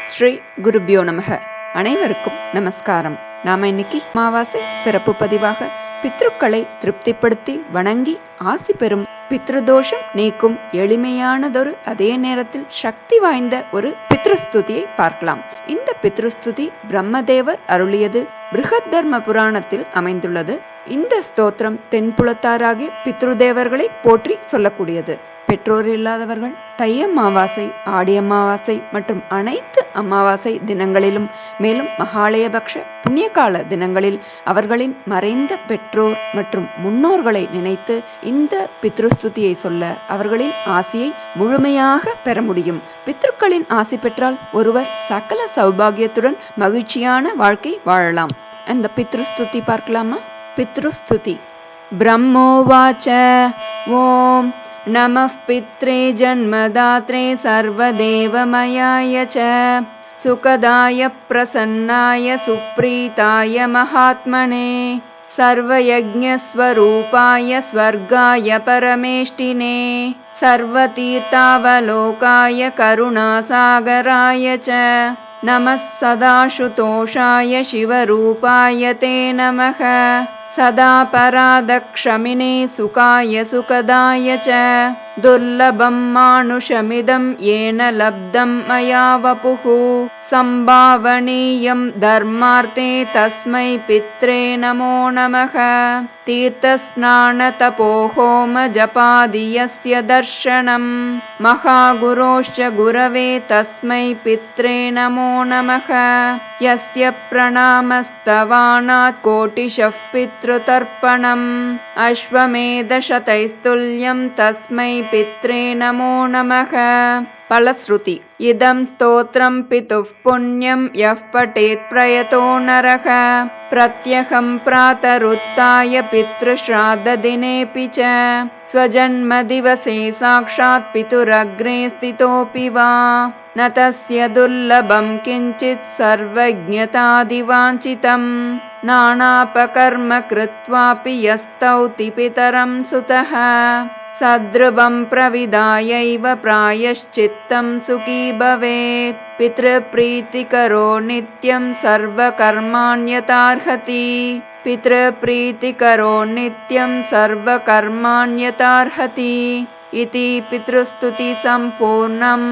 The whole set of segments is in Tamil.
ஸ்ரீ குருபியோ நமக. அனைவருக்கும் நமஸ்காரம். நாம இன்னைக்கு அமாவாசை சிறப்பு பதிவாக பித்ருக்களை திருப்திப்படுத்தி வணங்கி ஆசி பெறும் பித்ருதோஷம் நீக்கும் எளிமையானதொரு அதே நேரத்தில் சக்தி வாய்ந்த ஒரு பித்ருஸ்துதியை பார்க்கலாம். இந்த பித்ருஸ்துதி பிரம்மதேவர் அருளியது பிருஹத் தர்ம புராணத்தில் அமைந்துள்ளது. இந்த ஸ்தோத்திரம் தென்புலத்தாராகிய பித்ருதேவர்களை போற்றி சொல்லக்கூடியது. பெற்றோர் இல்லாதவர்கள் தை அமாவாசை, ஆடி அமாவாசை மற்றும் அனைத்து அமாவாசை தினங்களிலும் மேலும் மகாலயபக்ஷ புண்ணியகால தினங்களில் அவர்களின் மறைந்த பெற்றோர் மற்றும் முன்னோர்களை நினைத்து இந்த பித்ருஸ்துதியை சொல்ல அவர்களின் ஆசியை முழுமையாக பெற முடியும். பித்ருக்களின் ஆசி பெற்றால் ஒருவர் சகல சௌபாகியத்துடன் மகிழ்ச்சியான வாழ்க்கை வாழலாம். அந்த பித்ருஸ்துதி பார்க்கலாமா? பித்ருஸ்துதி. பிரம்மோவாச்ச ஓம் நமः பித்ரே ஜன்மதாத்ரே சர்வதேவமயாய ச சுகதாய பிரசன்னாய சுப்ரீதாய மகாத்மனே சர்வயஜ்ஞஸ்வரூபாய ஸ்வர்காய பரமேஷ்டினே சர்வதீர்த்தாவலோகாய கருணாசாகராய ச நமः சதாசுதோஷாய சிவரூபாய தே நமः சதா பராதக்ஷமினே சுகாய சுகதாய ச துர்லபம் மானுஷமிதம் ஏன லப்தம் மயா வபுः சம்பாவனீயம் தர்மார்த்தே தஸ்மை பித்ரே நமோ நமः தீர்த்தஸ்நான தபோ ஹோம ஜபாதி யஸ்ய தர்ஷனம் மகாகுரோஷ்ச குரவே தஸ்மை பித்ரே நமோ நமः யஸ்ய பிரணாமஸ்தவானாத் கோட்டிஷஃப் பித்ருதர்ப்பணம் அஸ்வமேதசதைஸ்துல்யம் தஸ்மை பித்ரே நமோ நமः. பலஸ்ருதி. இதம் ஸ்தோத்ரம் பிதுஃப் புண்ணியம் யஃப் படேத் பிரயதோ நரக பிரத்யகம் ப்ராதருத்தாய பித்ருஸ்ராத்த தினேபி ச ஸ்வஜன்ம திவசே சாக்ஷாத் பிதுரக்ரே ஸ்திதோபி வா ந தஸ்ய துர்லபம் கிஞ்சித் சர்வஜ்ஞதாதிவாஞ்சிதம் நானாபகர்ம கிருத்வாபி யஸ்தௌதி பிதரம் சுதः சத்ருவம் பிரவிதாயைவ பிராயஷ்சித்தம் சுகீ பவேத் பித்ருப்ரீதிகரோ நித்யம் சர்வகர்மாண்யதார்ஹதி பித்ருப்ரீதிகரோ நித்யம் சர்வகர்மாண்யதார்ஹதி இதி பித்ருஸ்துதி சம்பூர்ணம்.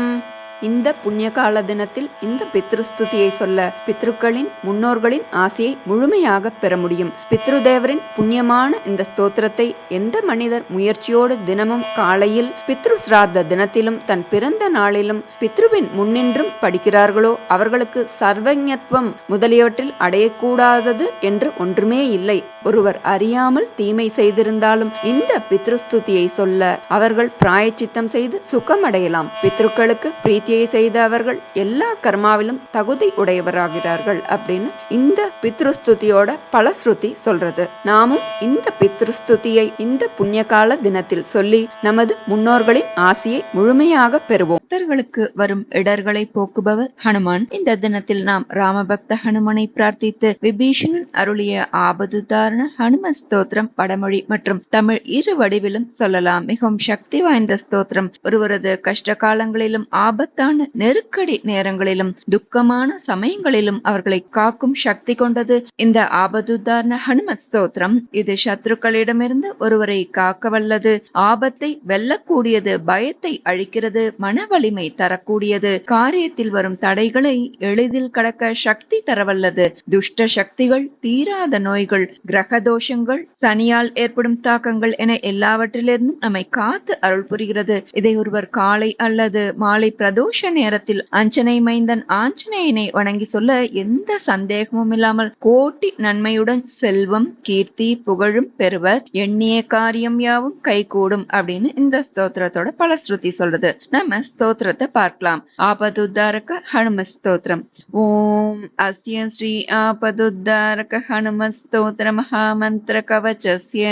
இந்த புண்ணியகால தினத்தில் இந்த பித்ருஸ்துதியை சொல்ல பித்ருக்களின் முன்னோர்களின் ஆசையை முழுமையாக பெற முடியும். பித்ருதேவரின் புண்ணியமான இந்த ஸ்தோத்திரத்தை எந்த மனிதர் முயற்சியோடு தினமும் காலையில் பித்ரு ஸ்ராத்த தினத்திலும் தன் பிறந்த நாளிலும் பித்ருவின் முன்னின்றும் படிக்கிறார்களோ அவர்களுக்கு சர்வஞத்துவம் முதலியவற்றில் அடையக்கூடாதது என்று ஒன்றுமே இல்லை. ஒருவர் அறியாமல் தீமை செய்திருந்தாலும் இந்த பித்ருஸ்துதியை சொல்ல அவர்கள் பிராயச்சித்தம் செய்து சுகமடையலாம். பித்ருக்களுக்கு பிரீத்தியை செய்த அவர்கள் எல்லா கர்மாவிலும் தகுதி உடையவராகிறார்கள் அப்படின்னு இந்த பித்ருஸ்துதியோட பலஸ்ருதி சொல்றது. நாமும் இந்த பித்ருஸ்துதியை இந்த புண்ணியகால தினத்தில் சொல்லி நமது முன்னோர்களின் ஆசியை முழுமையாக பெறுவோம். பக்தர்களுக்கு வரும் இடர்களை போக்குபவர் ஹனுமான். இந்த தினத்தில் நாம் ராமபக்த ஹனுமனை பிரார்த்தித்து விபீஷணன் அருளிய ஆபதுதாரண ஹனும ஸ்தோத்திரம் வடமொழி மற்றும் தமிழ் இரு வடிவிலும் சொல்லலாம். மிகவும் சக்தி வாய்ந்த ஸ்தோத்திரம். ஒருவரது கஷ்ட காலங்களிலும் ஆபத்தான நெருக்கடி நேரங்களிலும் துக்கமான சமயங்களிலும் அவர்களை காக்கும் சக்தி கொண்டது இந்த ஆபதுதாரண ஹனுமத் ஸ்தோத்திரம். இது சத்ருக்களிடமிருந்து ஒருவரை காக்க வல்லது, ஆபத்தை வெல்லக்கூடியது, பயத்தை அழிக்கிறது, மன வலிமை தரக்கூடியது, காரியத்தில் வரும் தடைகளை எளிதில் கடக்க சக்தி தரவல்லது, துஷ்ட சக்திகள், தீராத நோய்கள், கிரக தோஷங்கள், சனியால் ஏற்படும் தாக்கங்கள் என எல்லாவற்றிலிருந்தும் நம்மை காத்து அருள் புரிகிறது. இதை ஒருவர் காலை அல்லது மாலை பிரதோஷ நேரத்தில் அஞ்சனை மைந்தன் ஆஞ்சநேயனை வணங்கி சொல்ல எந்த சந்தேகமும் இல்லாமல் கோட்டி நன்மையுடன் செல்வம், கீர்த்தி, புகழும் பெறுவர், எண்ணிய காரியம் யாவும் கைகூடும் அப்படின்னு இந்த ஸ்தோத்திரத்தோட பலஸ்ருதி சொல்றது. நம்ம ஸ்தோத்திரத்தை பார்க்கலாம். ஆபதுத்தாரக ஹனும ஸ்தோத்திரம். ஓம் அஸ்ய ஸ்ரீ ஆபதுத்தாரக ஹனும ஸ்தோத்திர மகாமந்திர கவசஸ்ய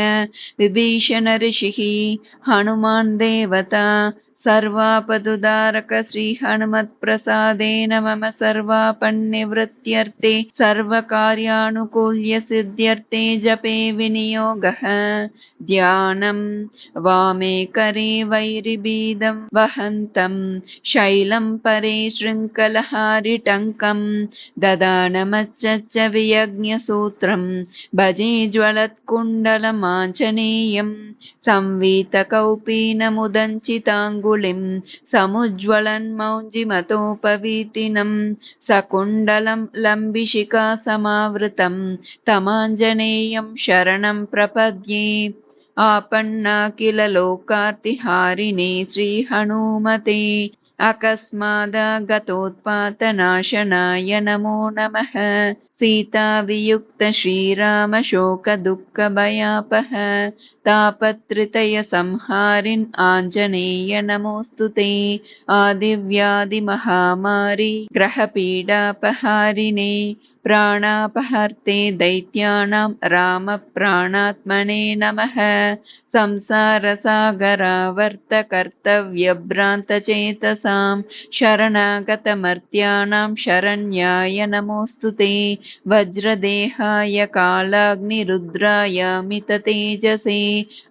விபீஷண ரிஷிஹி ஹனுமான் தேவதா सर्वापदुदारक श्री हनुमत्प्रसादेन मम सर्वापन्निवृत्त्यर्थे सर्वकार्यानुकूल्य सिद्ध्यर्थे जपे विनियोगः। ध्यानं वामे करे वैरिबीदं वहन्तं शैलं परे शृङ्खलहारिटङ्कं ददानमच्च वियज्ञसूत्रं भजे ज्वलत्कुण्डलमाञ्जनेयं संवीतकौपीनमुदञ्चिताङ्गुलिं समुज्ज्वलन्मौञ्जिमतोपवीतिनं सकुण्डलं लम्बिशिखा समावृतं तमाञ्जनेयं शरणं प्रपद्ये। आपन्नाखिल लोकार्तिहारिणे श्रीहनुमते अकस्मादागतोत्पातनाशनाय नमो नमः। सीतावियुक्त श्रीरामशोकदुःखभयापः तापत्रितय संहारिन् आञ्जनेय नमोऽस्तु ते। आदिव्याधिमहामारी ग्रहपीडापहारिणे प्राणापहर्ते दैत्यानां रामप्राणात्मने नमः। संसारसागरावर्तकर्तव्यभ्रान्तचेतसां शरणागतमर्त्यानां शरण्याय नमोऽस्तु ते। वज्रदेहाय कालाग्निरुद्राय मिततेजसे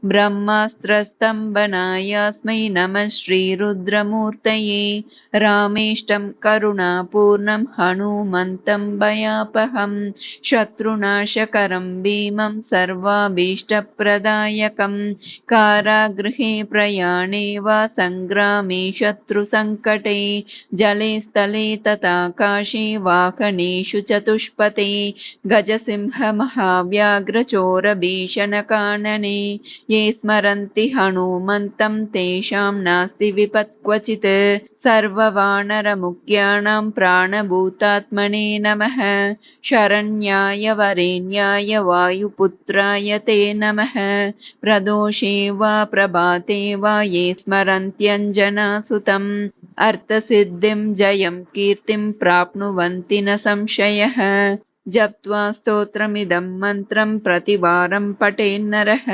ब्रह्मास्त्रस्तम्भनायास्मै नमः श्रीरुद्रमूर्तये। रामेष्टं करुणापूर्णं हनुमन्तं भयापहं शत्रुनाशकरं भीमं सर्वाभीष्टप्रदायकं कारागृहे प्रयाणे वा सङ्ग्रामे शत्रुसङ्कटे जले स्थले तथाकाशे वाहनेषु चतुष्पथे गजसिंहमहाव्याघ्रचोरभीषणकानने ये स्मरन्ति हनुमन्तं तेषां नास्ति विपत् क्वचित्। सर्ववानरमुख्यानां प्राणभूतात्मने नमः। शरण्याय वरेण्याय वायुपुत्राय ते नमः। प्रदोषे वा प्रभाते वा ये स्मरन्त्यञ्जनासुतम् अर्थसिद्धिं जयं कीर्तिं प्राप्नुवन्ति न संशयः। जप्त्वा स्तोत्रमिदं मन्त्रं प्रतिवारं पठेन्नरः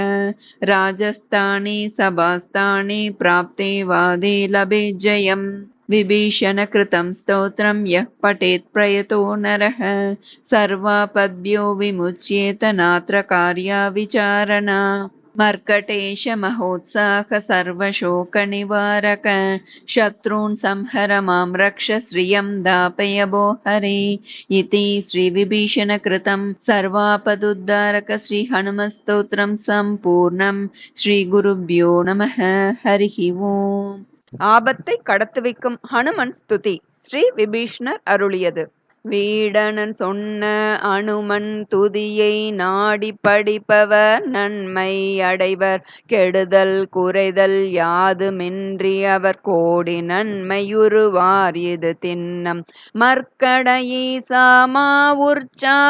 राजस्थाने सभास्थाने प्राप्ते वादे लभे जयम्। विभीषणकृतं स्तोत्रं यः पठेत् प्रयतो नरः सर्वापद्भ्यो विमुच्येत नात्र कार्या विचारणा। मर्कटेश महोत्साह सर्वशोकनिवारक शत्रून् संहर मां रक्ष श्रियं दापय भो हरे। इति श्रीविभीषणकृतं सर्वापदुद्धारक श्रीहनुमस्तोत्रं सम्पूर्णं। श्रीगुरुभ्यो नमः। हरिः ओम्. ஆபத்தை கடத்து வைக்கும் ஹனுமன் ஸ்துதி. ஸ்ரீ விபீஷ்ணர் அருளியது. வீடனன் சொன்ன அனுமன் துதியை நாடி படிப்பவர் நன்மை அடைவர். கெடுதல் குறைதல் யாதுமின்றி அவர் கோடி நன்மையுறுவார். இது திண்ணம் மர்க்கடஈசாமா உற்சா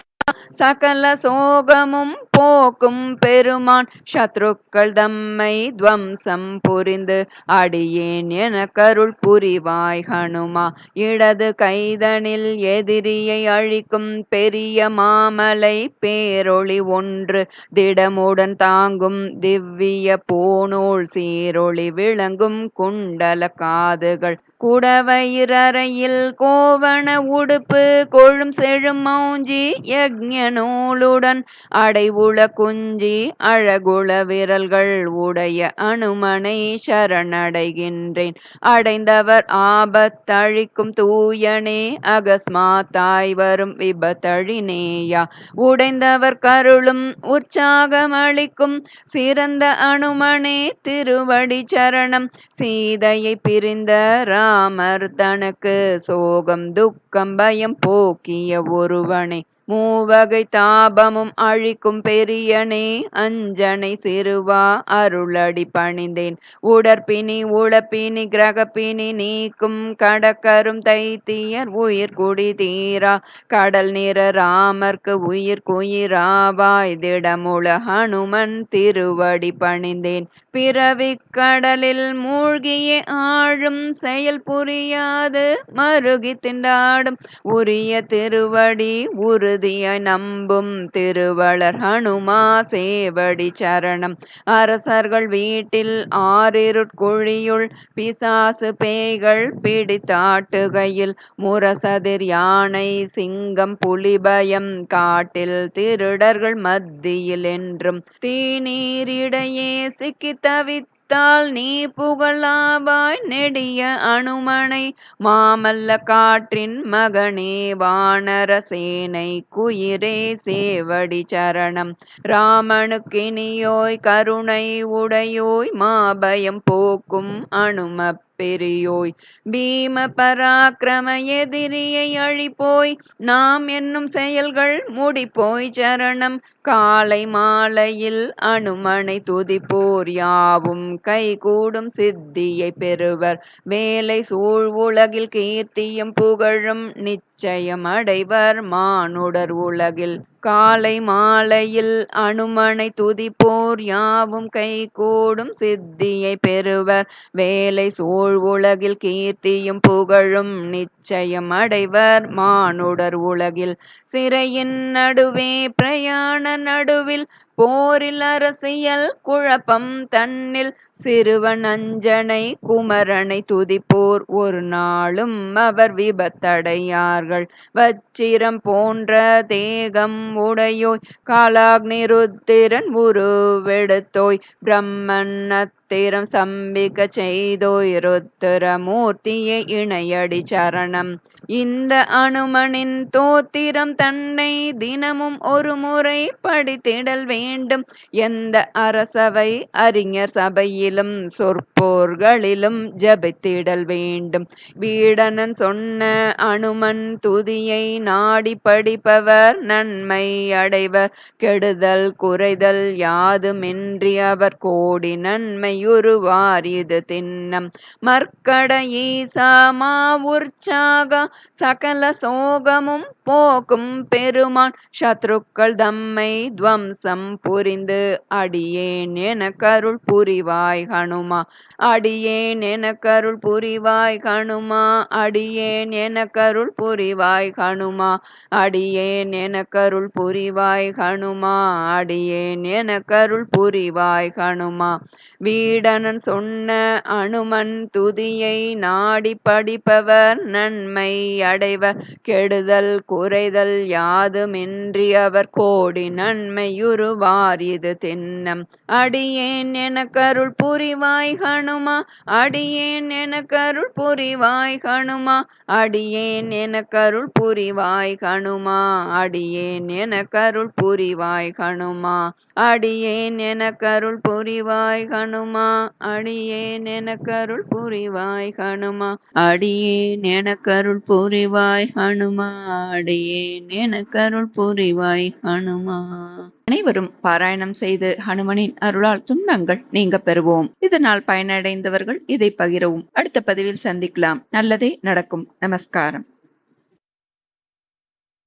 சகல சோகமும் போக்கும் பெருமான். சத்ருக்கள் தம்மை துவம்சம் புரிந்து அடியேன் என கருள் புரிவாய் ஹனுமா. இடது கைதனில் எதிரியை அழிக்கும் பெரிய மாமலை பேரொளி ஒன்று திடமுடன் தாங்கும் திவ்ய பூணூல் சீரொளி விளங்கும் குண்டல காதுகள் குடவயிரறையில் கோவண உடுப்பு கொழும் செழும் மௌஞ்சி யக்ஞ நூலுடன் அடைவுள குஞ்சி அழகுள விரல்கள் உடைய அனுமனை சரணடைகின்றேன். அடைந்தவர் ஆபத்தழிக்கும் தூயனே அகஸ்மாத்தாய் வரும் விபத்தழினேயா. உடைந்தவர் கருளும் உற்சாகமளிக்கும் சிறந்த அனுமனே திருவடி சரணம். சீதையை பிரிந்த ராமர் தனக்கு சோகம் துக்கம் பயம் போக்கிய ஒருவனே. மூவகை தாபமும் அழிக்கும் பெரியனே அஞ்சனை சிறுவா அருளடி பணிந்தேன். உடற்பிணி உளப்பினி கிரகப்பினி நீக்கும் கடக்கரும் தைத்தியர் உயிர் குடி தீரா. கடல் நிற ராமர்க்கு உயிர் குயிராவாய் திடமுள ஹனுமன் திருவடி பணிந்தேன். பிறவி கடலில் மூழ்கிய ஆழும் செயல் புரியாது மருகி திண்டாடும் உரிய திருவடி உறுதி உறுதியாய் நம்பும் திருவளர் ஹனுமா சேவடி சரணம். அரசர்கள் வீட்டில் ஆறிருட்குழியுள் பிசாசு பேய்கள் பிடித்தாட்டுகையில் முரசதிர் யானை சிங்கம் புலிபயம் காட்டில் திருடர்கள் மத்தியில் என்றும் தீநீரிடையே சிக்கி தவித்தால் நீ புகழாவாய் நெடிய அனுமனை மாமல்ல காற்றின் மகனே வானர சேனை குயிரே சேவடி சரணம். ராமனுக்கினியோய் கருணை உடையோய் மாபயம் போக்கும் அனும பெரியோய் பீம பராக்கிரம எதிரியை அழிப்போய் நாம் என்னும் செயல்கள் முடிப்போய் சரணம். காலை மாலையில் அனுமனை துதிப்போர் யாவும் கைகூடும் சித்தியை பெறுவர் வேலை சூழ் உலகில் கீர்த்தியும் புகழும் நிச்சயம் அடைவர் மானுடர் உலகில். காலை மாலையில் அனுமனை துதிப்போர் யாவும் கைகூடும் சித்தியை பெறுவர் வேலை சூழ் உலகில் கீர்த்தியும் புகழும் நிச்சயம் அடைவர் மானுடர் உலகில். சிறையின் நடுவே பிரயாண நடுவில் போரில் அரசியல் குழப்பம் தன்னில் சிறுவன் அஞ்சனை குமரனை துதிப்போர் ஒரு நாளும் அவர் விபத்தடையார்கள். வச்சிரம் போன்ற தேகம் உடையோய் காலாக்னிருத்திரன் உருவெடுத்தோய் பிரம்மன் அத்திரம் சம்பிக்க செய்தோய் ருத்திரமூர்த்தியை இணையடி சரணம். இந்த அனுமனின் தோத்திரம் தன்னை தினமும் ஒரு முறை படித்திடல் வேண்டும். எந்த அரசவை அறிஞர் சபையிலும் சொற்போர்களிலும் ஜபித்திடல் வேண்டும். வீடனன் சொன்ன அனுமன் துதியை நாடி படிப்பவர் நன்மை அடைவர் கெடுதல் குறைதல் யாதுமின்றி அவர் கோடி நன்மையுறுவார் இது திண்ணம். மர்க்கட ஈசா மா உற்சாக சகல சோகமும் போக்கும் பெருமான் சத்ருக்கள் தம்மை துவம்சம் புரிந்து அடியேன் என கருள் புரிவாய் ஹனுமா. அடியேன் என கருள் புரிவாய் ஹனுமா. அடியேன் என கருள் புரிவாய் ஹனுமா. அடியேன் என கருள் புரிவாய் ஹனுமா. அடியேன் என கருள் புரிவாய் ஹனுமா. வீடனன் சொன்ன அனுமன் துதியை நாடி படிப்பவர் நன்மை அடைவர் கெடுதல் குறைதல் யாதுமின்றி அவர் கோடி நன்மையுறுவார் இது திண்ணம். அடியேன் என கருள் புரிவாய் ஹனுமா. அடியேன் என கருள் புரிவாய் ஹனுமா. அடியேன் என கருள் புரிவாய் ஹனுமா. அடியேன் என கருள் புரிவாய் ஹனுமா. அடியேன் என கருள் புரிவாய் ஹனுமா. அடியேன் என கருள் புரிவாய் ஹனுமா. அடியேன் என கருள் புரிவாய் ஹனுமா. அடியேன் என கருள் புரிவாய் ஹனுமா. அனைவரும் பாராயணம் செய்து ஹனுமனின் அருளால் துன்பங்கள் நீங்க பெறுவோம். இதனால் பயனடைந்தவர்கள் இதை பகிரவும். அடுத்த பதிவில் சந்திக்கலாம். நல்லதே நடக்கும். நமஸ்காரம்.